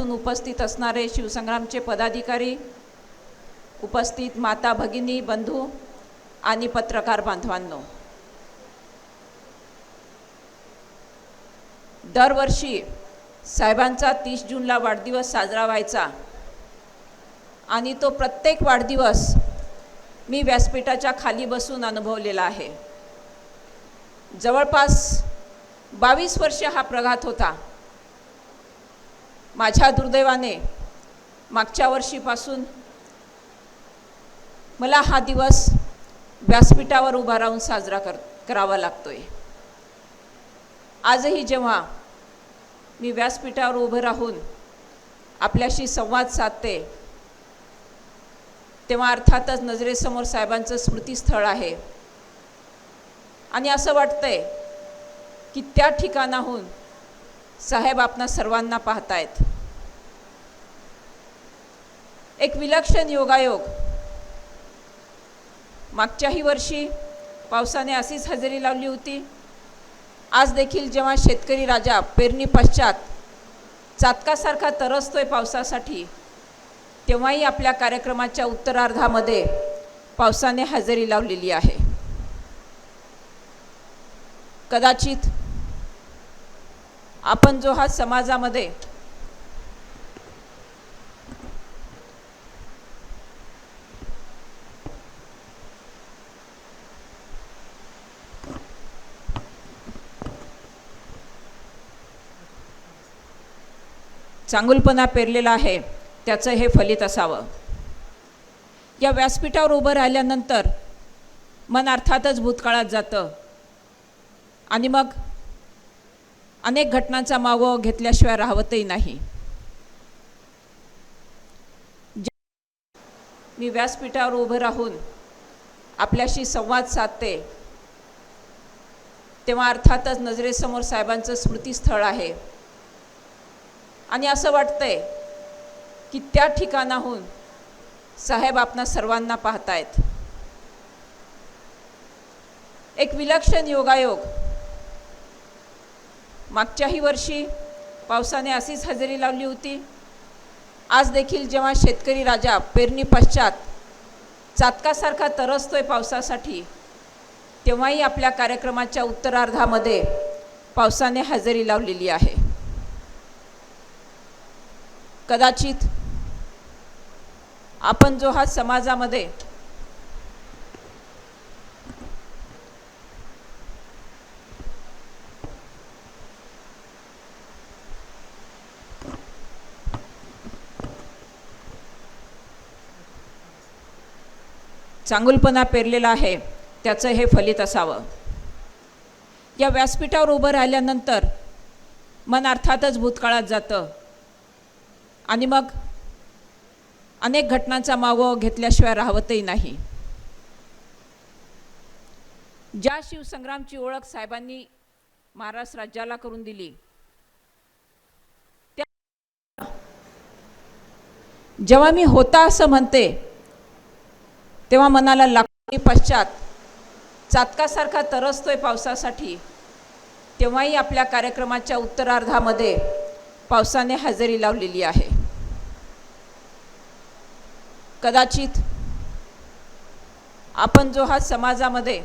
जिल्ह्यातून उपस्थित असणारे शिवसंग्रामचे पदाधिकारी, उपस्थित माता भगिनी बंधू आणि पत्रकार बांधवांनो, दरवर्षी साहेबांचा 30 जूनला वाढदिवस साजरा व्हायचा आणि तो प्रत्येक वाढदिवस मी व्यासपीठाच्या खाली बसून अनुभवलेला आहे. जवळपास 22 वर्ष हा प्रघात होता. माझ्या दुर्दैवाने मागच्या वर्षीपासून मला हा दिवस व्यासपीठावर उभा राहून साजरा करावा लागतोय. आजही जेव्हा मी व्यासपीठावर उभं राहून आपल्याशी संवाद साधते तेव्हा अर्थातच नजरेसमोर साहेबांचं स्मृतिस्थळ आहे आणि असं वाटतंय की त्या ठिकाणाहून साहेब आपणा सर्वांना पाहतायत. एक विलक्षण योगायोग. मागच्याही वर्षी पावसाने अशीच हजेरी लावली होती. आज देखील जेव्हा शेतकरी राजा पेरणी पश्चात चातकासारखा तरसतोय पावसासाठी, तेव्हाही आपल्या कार्यक्रमाच्या उत्तरार्धामध्ये पावसाने हजेरी लावलेली आहे. कदाचित आपण जो हा समाजामध्ये चांगुलपणा पेरलेला आहे त्याचं हे फलित असावं. या व्यासपीठावर उभं राहिल्यानंतर मन अर्थातच भूतकाळात जातं आणि मग अनेक घटनांचा मागोवा घेतल्याशिवाय राहवतही नाही. मी व्यासपीठावर उभं राहून आपल्याशी संवाद साधते तेव्हा अर्थातच नजरेसमोर साहेबांचं स्मृतिस्थळ आहे आणि असं वाटतंय की त्या ठिकाणाहून साहेब आपणा सर्वांना पाहतायत. एक विलक्षण योगायोग. मागच्याही वर्षी पावसाने अशीच हजेरी लावली होती. आज देखील जेव्हा शेतकरी राजा पेरणी पश्चात चातकासारखा तरसतोय पावसासाठी, तेव्हाही आपल्या कार्यक्रमाच्या उत्तरार्धामध्ये पावसाने हजेरी लावलेली आहे. कदाचित आपण जो हा समाजामध्ये चांगुलपणा पेरलेला आहे त्याचं हे फलित असावं. या व्यासपीठावर उभं राहिल्यानंतर मन अर्थातच भूतकाळात जातं आणि मग अनेक घटनांचा मागोवा घेतल्याशिवाय राहवतही नाही. ज्या शिवसंग्रामची ओळख साहेबांनी महाराष्ट्र राज्याला करून दिली, त्या जेव्हा मी होता असं म्हणते तेव्हा मनाला लागते पश्चात चातकासारखा तरसतोय पावसासाठी, तेव्हाही आपल्या कार्यक्रमाच्या उत्तरार्धामध्ये पावसाने हजेरी लावलेली आहे. कदाचित आपण जो हा समाजामध्ये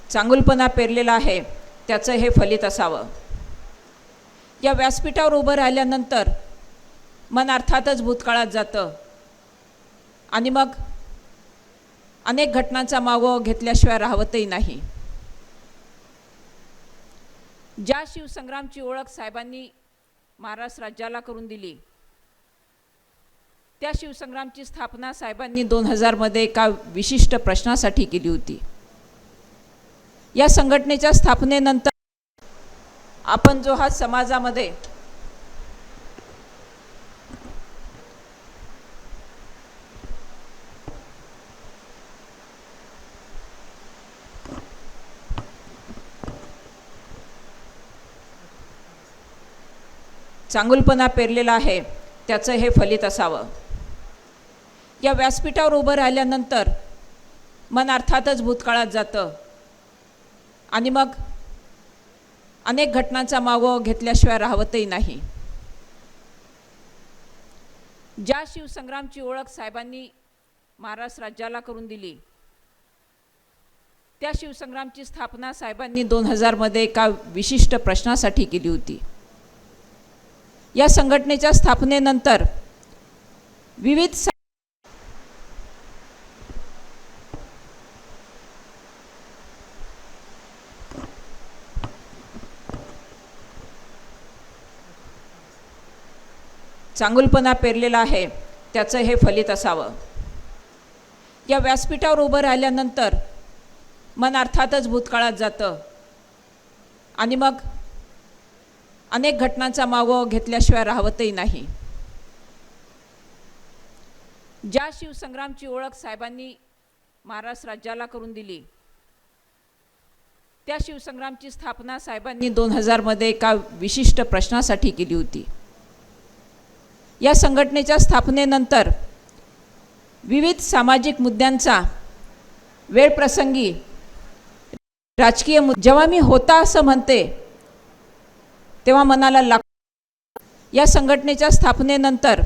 चांगुलपणा पेरलेला आहे त्याचं हे फलित असावं. या व्यासपीठावर उभं राहिल्यानंतर मन अर्थातच भूतकाळात जातं आणि मग अनेक घटनांचा मागोवा घेतल्याशिवाय राहवतही नाही. ज्या शिवसंग्रामची ओळख साहेबांनी महाराष्ट्र राज्याला करून दिली, त्या शिवसंग्रामची स्थापना साहेबांनी 2000 मध्ये एका विशिष्ट प्रश्नासाठी केली होती. या संघटनेच्या स्थापनेनंतर आपण जो हा समाजामध्ये चांगुलपणा पेरलेला आहे त्याचं हे फलित असावं. या व्यासपीठावर उभं राहिल्यानंतर मन अर्थातच भूतकाळात जातं आणि मग अनेक घटनांचा मागोवा घेतल्याशिवाय राहवतही नाही. ज्या शिवसंग्रामची ओळख साहेबांनी महाराष्ट्र राज्याला करून दिली, त्या शिवसंग्रामची स्थापना साहेबांनी 2000 मध्ये एका विशिष्ट प्रश्नासाठी केली होती. या संघटनेच्या स्थापनेनंतर विविध चांगुलपणा पेरलेला आहे, त्याचं हे फलित असावं. या व्यासपीठावर उभं राहिल्यानंतर मन अर्थातच भूतकाळात जातं आणि मग अनेक घटनांचा मागोवा घेतल्याशिवाय राहवतही नाही. ज्या शिवसंग्रामची ओळख साहेबांनी महाराष्ट्र राज्याला करून दिली, त्या शिवसंग्रामची स्थापना साहेबांनी 2000 मध्ये एका विशिष्ट प्रश्नासाठी केली होती. या संघटनेच्या स्थापनेनंतर विविध सामाजिक मुद्द्यांचा वेळप्रसंगी राजकीय जेव्हा मी होता असं म्हणते तेव्हा मनाला लागतो. या संघटनेच्या स्थापनेनंतर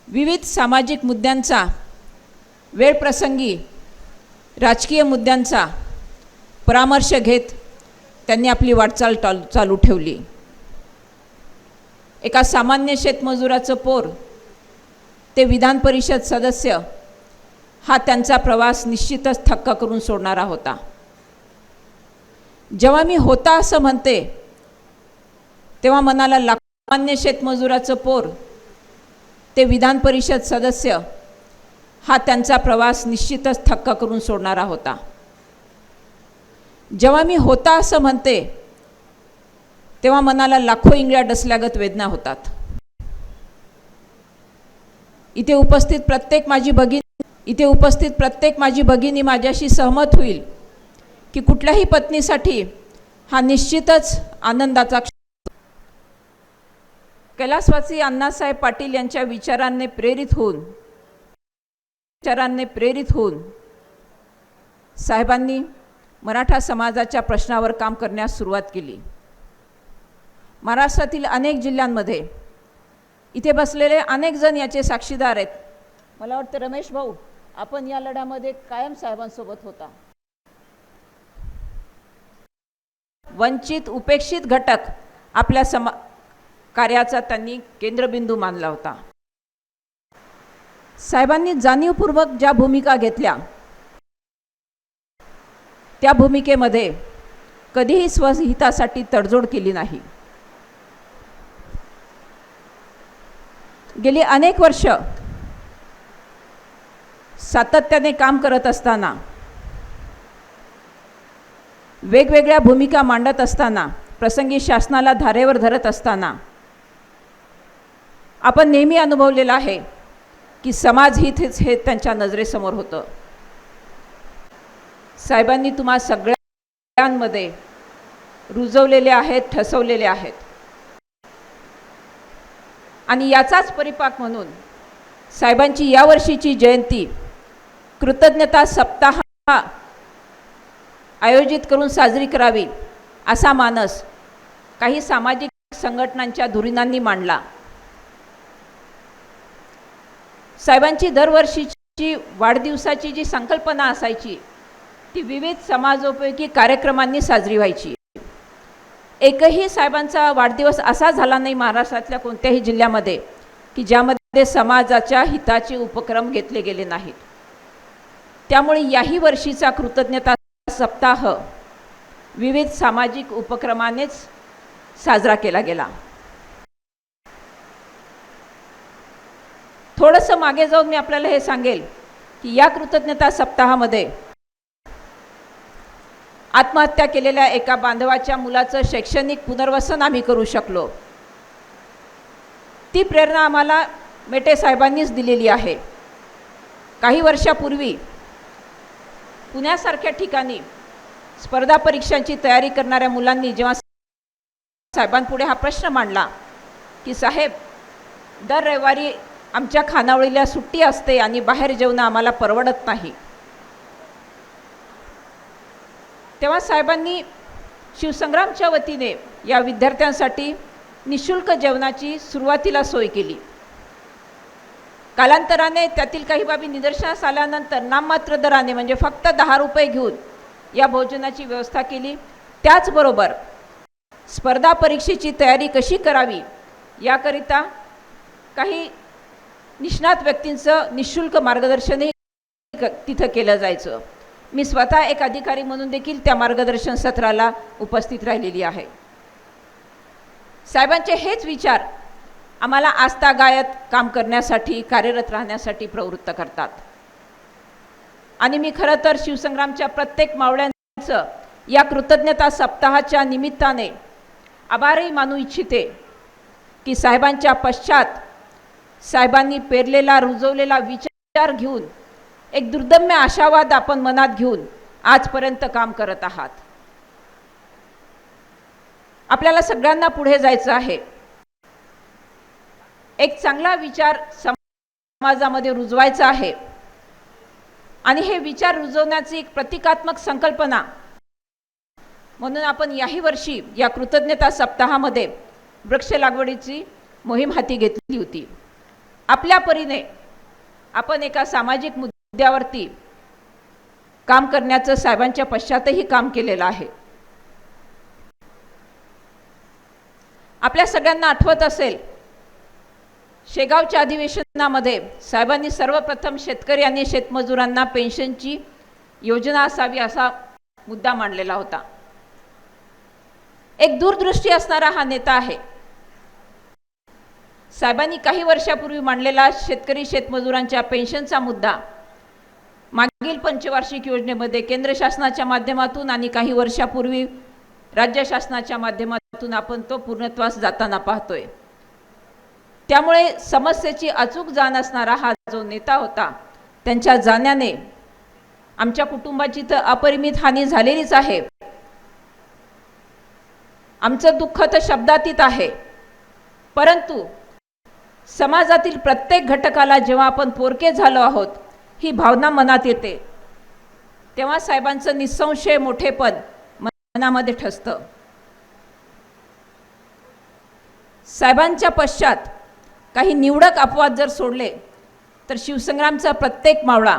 विविध सामाजिक मुद्द्यांचा वेळप्रसंगी राजकीय मुद्द्यांचा परामर्श घेत त्यांनी आपली वाटचाल चालू ठेवली. एका सामान्य शेतमजुराचं पोर ते विधान परिषद सदस्य, हा त्यांचा प्रवास निश्चितच थक्क करून सोडणारा होता. जेव्हा मी होता असं म्हणते तेव्हा मनाला लागतो. सामान्य शेतमजुराचं पोर ते विधान परिषद सदस्य, हा त्यांचा प्रवास निश्चितच थक्क करून सोडणारा होता. जेव्हा मी होता असं म्हणते तेव्हा मनाला लाखो इंगळ्या डसल्यागत वेदना होतात. इथे उपस्थित प्रत्येक माझी भगिनी माझ्याशी सहमत होईल की कुठल्याही पत्नीसाठी हा निश्चितच आनंदाचा क्षण. कैलासवासी अण्णासाहेब पाटील यांच्या विचारांनी प्रेरित होऊन साहेबांनी मराठा समाजाच्या प्रश्नावर काम करण्यास सुरुवात केली. महाराष्ट्रातील अनेक जिल्ह्यांमध्ये इथे बसलेले अनेक जण याचे साक्षीदार आहेत. मला वाटतं रमेश भाऊ, आपण या लढ्यामध्ये कायम साहेबांसोबत होता. वंचित उपेक्षित घटक आपल्या कार्याचा त्यांनी केंद्रबिंदू मानला होता. साहेबांनी जाणीवपूर्वक ज्या भूमिका घेतल्या त्या भूमिकेमध्ये कधीही स्वहितासाठी तडजोड केली नाही. गेली अनेक वर्ष सातत्याने काम करत असताना, वेगवेगळ्या भूमिका मांडत असताना, प्रसंगी शासनाला धारेवर धरत असताना आपण नेहमी अनुभवलेलं आहे की समाज हितच हे त्यांच्या नजरेसमोर होतं. साहेबांनी तुम्हा सगळ्यांमध्ये रुजवलेले आहेत, ठसवलेले आहेत. आणि याचाच परिपाक म्हणून साहेबांची यावर्षीची जयंती कृतज्ञता सप्ताह आयोजित करून साजरी करावी असा मानस काही सामाजिक संघटनांच्या धुरीणांनी मांडला. साहेबांची दरवर्षीची वाढदिवसाची जी संकल्पना असायची ती विविध समाजोपयोगी कार्यक्रमांनी साजरी व्हायची. एकही साहेबांचा वाढदिवस असा झाला नाही महाराष्ट्रातल्या कोणत्याही जिल्ह्यामध्ये की ज्यामध्ये समाजाच्या हिताचे उपक्रम घेतले गेले नाहीत. त्यामुळे याही वर्षीचा कृतज्ञता सप्ताह विविध सामाजिक उपक्रमानेच साजरा केला गेला. थोडंसं मागे जाऊन मी आपल्याला हे सांगेल की या कृतज्ञता सप्ताहामध्ये आत्महत्या केलेल्या एका बांधवाच्या मुलाचं शैक्षणिक पुनर्वसन आम्ही करू शकलो. ती प्रेरणा आम्हाला मेटे साहेबांनीच दिलेली आहे. काही वर्षापूर्वी पुण्यासारख्या ठिकाणी स्पर्धा परीक्षांची तयारी करणाऱ्या मुलांनी जेव्हा साहेबांपुढे हा प्रश्न मांडला की साहेब, दर रविवारी आमच्या खानावळीला सुट्टी असते आणि बाहेर जेवणं आम्हाला परवडत नाही. तेव्हा साहेबांनी शिवसंग्रामच्या वतीने या विद्यार्थ्यांसाठी निशुल्क जेवणाची सुरुवातीला सोय केली. कालांतराने त्यातील काही बाबी निदर्शनास आल्यानंतर नाममात्र दराने म्हणजे फक्त 10 रुपये घेऊन या भोजनाची व्यवस्था केली. त्याचबरोबर स्पर्धा परीक्षेची तयारी कशी करावी याकरिता काही निष्णात व्यक्तींचं निशुल्क मार्गदर्शनही तिथं केलं जायचं. मी स्वतः एक अधिकारी म्हणून देखील त्या मार्गदर्शन सत्राला उपस्थित राहिलेली आहे. साहेबांचे हेच विचार आम्हाला आस्थागायत काम करण्यासाठी, कार्यरत राहण्यासाठी प्रवृत्त करतात. आणि मी खरं तर शिवसंग्रामच्या प्रत्येक मावळ्यांचं या कृतज्ञता सप्ताहाच्या निमित्ताने आभारही मानू इच्छिते की साहेबांच्या पश्चात साहेबांनी पेरलेला, रुजवलेला विचार घेऊन एक दुर्दम्य आशावाद आपण मनात घेऊन आजपर्यंत काम करत आहात. आपल्याला सगळ्यांना पुढे जायचं आहे. एक चांगला विचार समाजामध्ये रुजवायचा आहे आणि हे विचार रुजवण्याची एक प्रतिकात्मक संकल्पना म्हणून आपण याही वर्षी या कृतज्ञता सप्ताहामध्ये वृक्ष लागवडीची मोहीम हाती घेतली होती. आपल्या परीने आपण एका सामाजिक मुद्द्यावरती काम करण्याचं साहेबांच्या पश्चातही काम केलेलं आहे. आपल्या सगळ्यांना आठवत असेल, शेगावच्या अधिवेशनामध्ये साहेबांनी सर्वप्रथम शेतकरी आणि शेतमजुरांना पेन्शनची योजना असावी असा मुद्दा मांडलेला होता. एक दूरदृष्टी असणारा हा नेता आहे. साहेबांनी काही वर्षापूर्वी मांडलेला शेतकरी शेतमजुरांच्या पेन्शनचा मुद्दा मागील पंचवार्षिक योजनेमध्ये केंद्र शासनाच्या माध्यमातून आणि काही वर्षापूर्वी राज्य शासनाच्या माध्यमातून आपण तो पूर्णत्वास जाताना पाहतोय. त्यामुळे समस्येची अचूक जाण असणारा हा जो नेता होता, त्यांच्या जाण्याने आमच्या कुटुंबाची तर अपरिमित हानी झालेलीच आहे. आमचं दुःख तर शब्दातीत आहे, परंतु समाजातील प्रत्येक घटकाला जेव्हा आपण पोरके झालो आहोत ही भावना मनात येते, तेव्हा साहेबांचं निसंशय मोठेपण मनामध्ये ठसतं. साहेबांच्या पश्चात काही निवडक अपवाद जर सोडले तर शिवसंग्रामचा प्रत्येक मावळा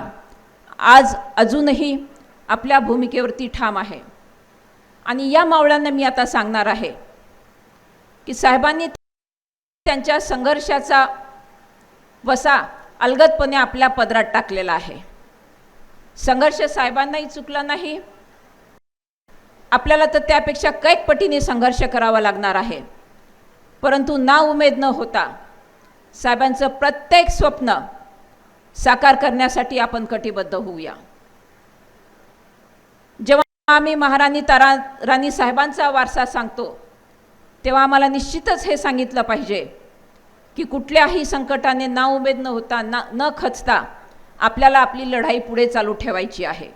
आज अजूनही आपल्या भूमिकेवरती ठाम आहे. आणि या मावळ्यांना मी आता सांगणार आहे की साहेबांनी त्यांच्या संघर्षाचा वसा अलगदपणे आपल्या पदरात टाकलेला आहे. संघर्ष साहेबांनाही चुकला नाही, आपल्याला तर त्यापेक्षा कैक पटीने संघर्ष करावा लागणार आहे. परंतु ना उमेद न होता साहेबांचं प्रत्येक स्वप्न साकार करण्यासाठी आपण कटिबद्ध होऊया. जेव्हा आम्ही महाराणी तारा राणी साहेबांचा वारसा सांगतो तेव्हा आम्हाला निश्चितच हे सांगितलं पाहिजे की कुठल्याही संकटाने ना उमेद न होता, न खचता आपल्याला आपली लढाई पुढे चालू ठेवायची आहे.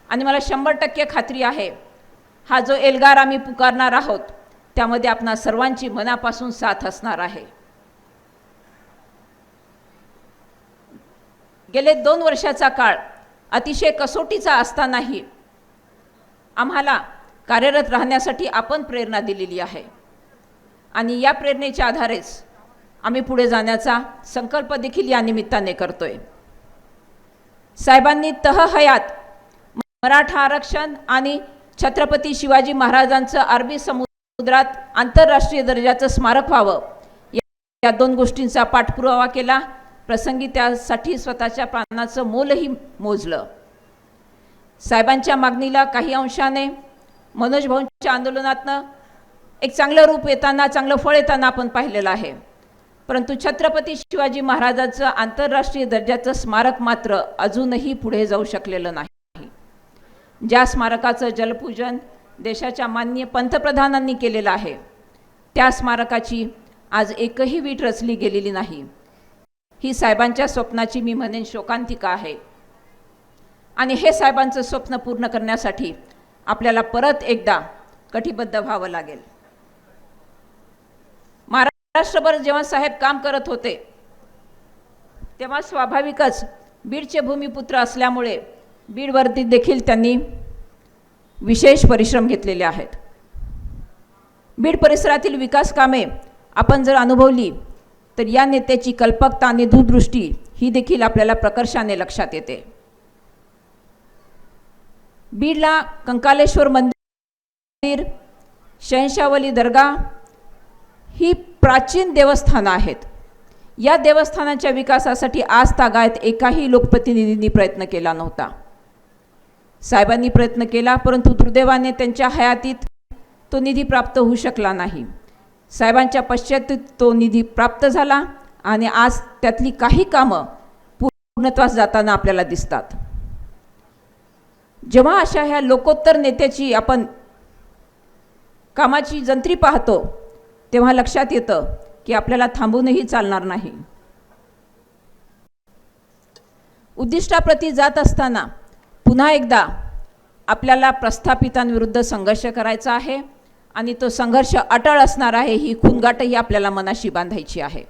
आणि मला 100% खात्री आहे, हा जो एल्गार आम्ही पुकारणार आहोत त्यामध्ये आपणा सर्वांची मनापासून साथ असणार आहे. गेले 2 वर्षाचा काळ अतिशय कसोटीचा असतानाही आम्हाला कार्यरत राहण्यासाठी आपण प्रेरणा दिलेली आहे आणि या प्रेरणेच्या आधारेच आम्ही पुढे जाण्याचा संकल्प देखील या निमित्ताने करतोय. साहेबांनी तहहयात मराठा आरक्षण आणि छत्रपती शिवाजी महाराजांचं अरबी समुद्रात आंतरराष्ट्रीय दर्जाचं स्मारक व्हावं या 2 गोष्टींचा पाठपुरावा केला. प्रसंगी त्यासाठी स्वतःच्या प्राणाचं मोलही मोजलं. साहेबांच्या मागणीला काही अंशाने मनोज भाऊंच्या आंदोलनातनं एक चांगलं रूप येताना, चांगलं फळ येताना आपण पाहिलेलं आहे. परंतु छत्रपती शिवाजी महाराजांचं आंतरराष्ट्रीय दर्जाचं स्मारक मात्र अजूनही पुढे जाऊ शकलेलं नाही. ज्या स्मारकाचं जलपूजन देशाच्या माननीय पंतप्रधानांनी केलेलं आहे त्या स्मारकाची आज एकही वीट रचली गेलेली नाही. ही साहेबांच्या स्वप्नाची मी म्हणेन शोकांतिका आहे. आणि हे साहेबांचं स्वप्न पूर्ण करण्यासाठी आपल्याला परत एकदा कटिबद्ध व्हावं लागेल. महाराष्ट्रभर जेव्हा साहेब काम करत होते तेव्हा स्वाभाविकच बीडचे भूमिपुत्र असल्यामुळे बीडवरती देखील त्यांनी विशेष परिश्रम घेतलेले आहेत. बीड परिसरातील विकास कामे आपण जर अनुभवली तर या नेत्याची कल्पकता आणि दूरदृष्टी ही देखील आपल्याला प्रकर्षाने लक्षात येते. बीडला कंकालेश्वर मंदिर, शहंशावली दर्गा ही प्राचीन देवस्थानं आहेत. या देवस्थानांच्या विकासासाठी आज तागायत एकाही लोकप्रतिनिधींनी प्रयत्न केला नव्हता. साहेबांनी प्रयत्न केला, परंतु दुर्दैवाने त्यांच्या हयातीत तो निधी प्राप्त होऊ शकला नाही. साहेबांच्या पश्चात तो निधी प्राप्त झाला आणि आज त्यातली काही कामं पूर्णत्वास जाताना आपल्याला दिसतात. जेव्हा अशा ह्या लोकोत्तर नेत्याची आपण कामाची जंत्री पाहतो तेव्हा लक्षात येतं की आपल्याला थांबूनही चालणार नाही. उद्दिष्टाप्रती जात असताना पुन्हा एकदा आपल्याला प्रस्थापितांविरुद्ध संघर्ष करायचा आहे आणि तो संघर्ष अटळ असणार आहे. ही खूणगाठही आपल्याला मनाशी बांधायची आहे.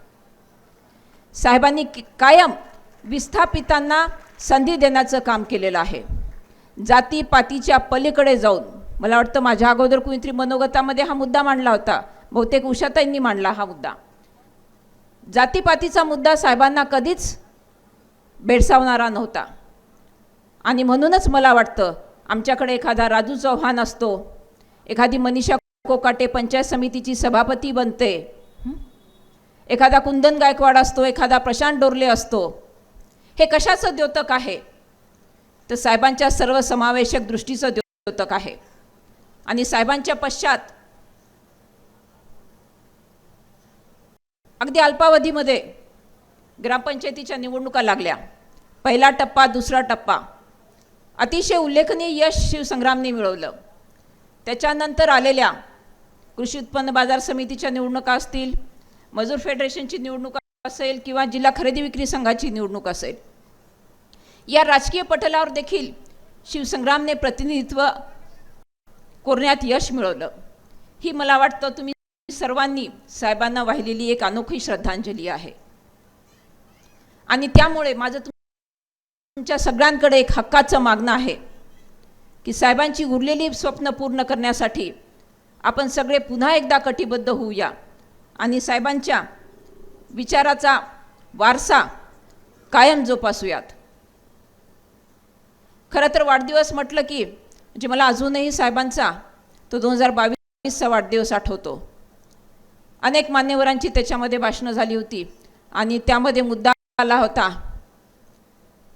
साहेबांनी कायम विस्थापितांना संधी देण्याचं काम केलेलं आहे. जातीपातीच्या पलीकडे जाऊन, मला वाटतं माझ्या अगोदर कुणीतरी मनोगतामध्ये हा मुद्दा मांडला होता, बहुतेक उषाताईंनी मांडला हा मुद्दा. जातीपातीचा मुद्दा साहेबांना कधीच बेडसावणारा नव्हता आणि म्हणूनच मला वाटतं आमच्याकडे एखादा राजू चव्हाण असतो, एखादी मनीषा कोकाटे पंचायत समितीची सभापती बनते, एखादा कुंदन गायकवाड असतो, एखादा प्रशांत डोरले असतो. हे कशाचं द्योतक आहे? तर साहेबांच्या सर्वसमावेशक दृष्टीचं द्योतक आहे. आणि साहेबांच्या पश्चात अगदी अल्पावधीमध्ये ग्रामपंचायतीच्या निवडणुका लागल्या. पहिला टप्पा, दुसरा टप्पा, अतिशय उल्लेखनीय यश शिवसंग्रामने मिळवलं. त्याच्यानंतर आलेल्या कृषी उत्पन्न बाजार समितीच्या निवडणुका असतील, मजूर फेडरेशनची निवडणूक असेल किंवा जिल्हा खरेदी विक्री संघाची निवडणूक असेल, या राजकीय पटलावर देखील शिवसंग्रामने प्रतिनिधित्व करण्यात यश मिळवलं. ही मला वाटतं तुम्ही सर्वांनी साहेबांना वाहिलेली एक अनोखी श्रद्धांजली आहे. आणि त्यामुळे माझं तुमच्या सगळ्यांकडे एक हक्काचं मागणं आहे की साहेबांची उरलेली स्वप्न पूर्ण करण्यासाठी आपण सगळे पुन्हा एकदा कटिबद्ध होऊया आणि साहेबांच्या विचाराचा वारसा कायम जोपासूयात. खरं तर वाढदिवस म्हटलं की म्हणजे मला अजूनही साहेबांचा तो 2022चा वाढदिवस आठवतो. अनेक मान्यवरांची त्याच्यामध्ये भाषणं झाली होती आणि त्यामध्ये मुद्दा आला होता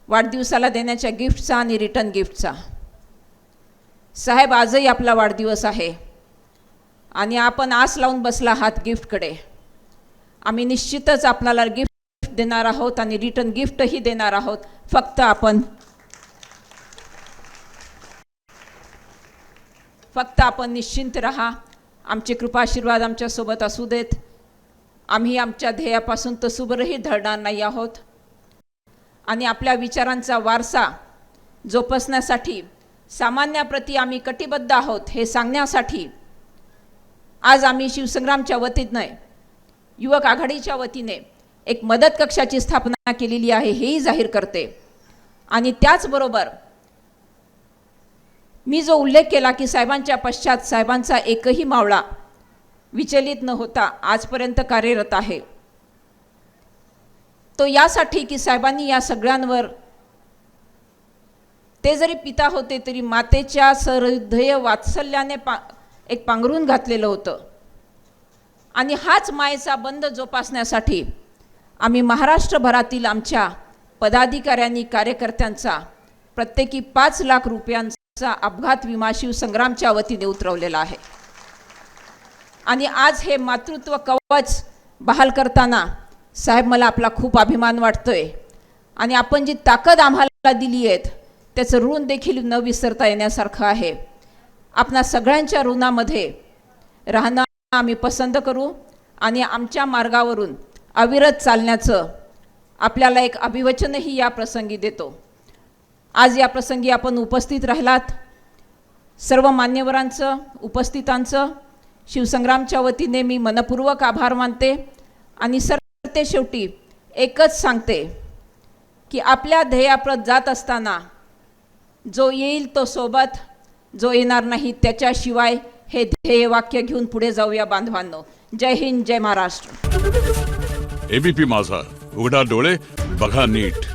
वाढदिवसाला देण्याच्या गिफ्टचा आणि रिटर्न गिफ्टचा. साहेब, आजही आपला वाढदिवस आहे आणि आपण आस लावून बसला आहात गिफ्टकडे. आम्ही निश्चितच आपल्याला गिफ्ट देणार आहोत आणि रिटर्न गिफ्टही देणार आहोत. फक्त आपण निश्चिंत राहा. आमचे कृपाशीर्वाद आमच्यासोबत असू देत. आम्ही आमच्या ध्येयापासून तसूभरही ढळणार नाही आहोत आणि आपल्या विचारांचा वारसा जोपासण्यासाठी सामान्याप्रती आम्ही कटिबद्ध आहोत हे सांगण्यासाठी आज आम्ही शिवसंग्रामच्या वतीने, युवक आघाडीच्या वतीने एक मदत कक्षाची स्थापना केलेली आहे हेही जाहीर करते. आणि त्याचबरोबर मी जो उल्लेख केला की साहेबांच्या पश्चात साहेबांचा एकही मावळा विचलित न होता आजपर्यंत कार्यरत आहे, तो यासाठी की साहेबांनी या सगळ्यांवर, ते जरी पिता होते तरी मातेच्या सहृदय वात्सल्याने एक पांघरून घातलेलं होतं. आणि हाच मायेचा बंध जोपासण्यासाठी आम्ही महाराष्ट्रभरातील आमच्या पदाधिकाऱ्यांनी, कार्यकर्त्यांचा प्रत्येकी 5 लाख रुपयांचा अपघात विमा शिवसंग्रामच्या वतीने उतरवलेला आहे. आणि आज हे मातृत्व कवच बहाल करताना साहेब, मला आपला खूप अभिमान वाटतोय आणि आपण जी ताकद आम्हाला दिली आहे त्याचं ऋण देखील न विसरता येण्यासारखं आहे. आपणा सगळ्यांच्या ऋणामध्ये राहणं आम्ही पसंत करू आणि आमच्या मार्गावरून अविरत चालण्याचं आपल्याला एक अभिवचनही या प्रसंगी देतो. आज या प्रसंगी आपण उपस्थित राहिलात. सर्व मान्यवरांचं, उपस्थितांचं शिवसंग्रामच्या वतीने मी मनपूर्वक आभार मानते. आणि सरते शेवटी एकच सांगते की आपल्या ध्येयाप्रत जात असताना जो येईल तो सोबत, जो येणार नाही त्याच्याशिवाय, हे ध्येय वाक्य घेऊन पुढे जाऊया बांधवांनो. जय हिंद, जय महाराष्ट्र. एबीपी माझा, उघडा डोळे बघा नीट.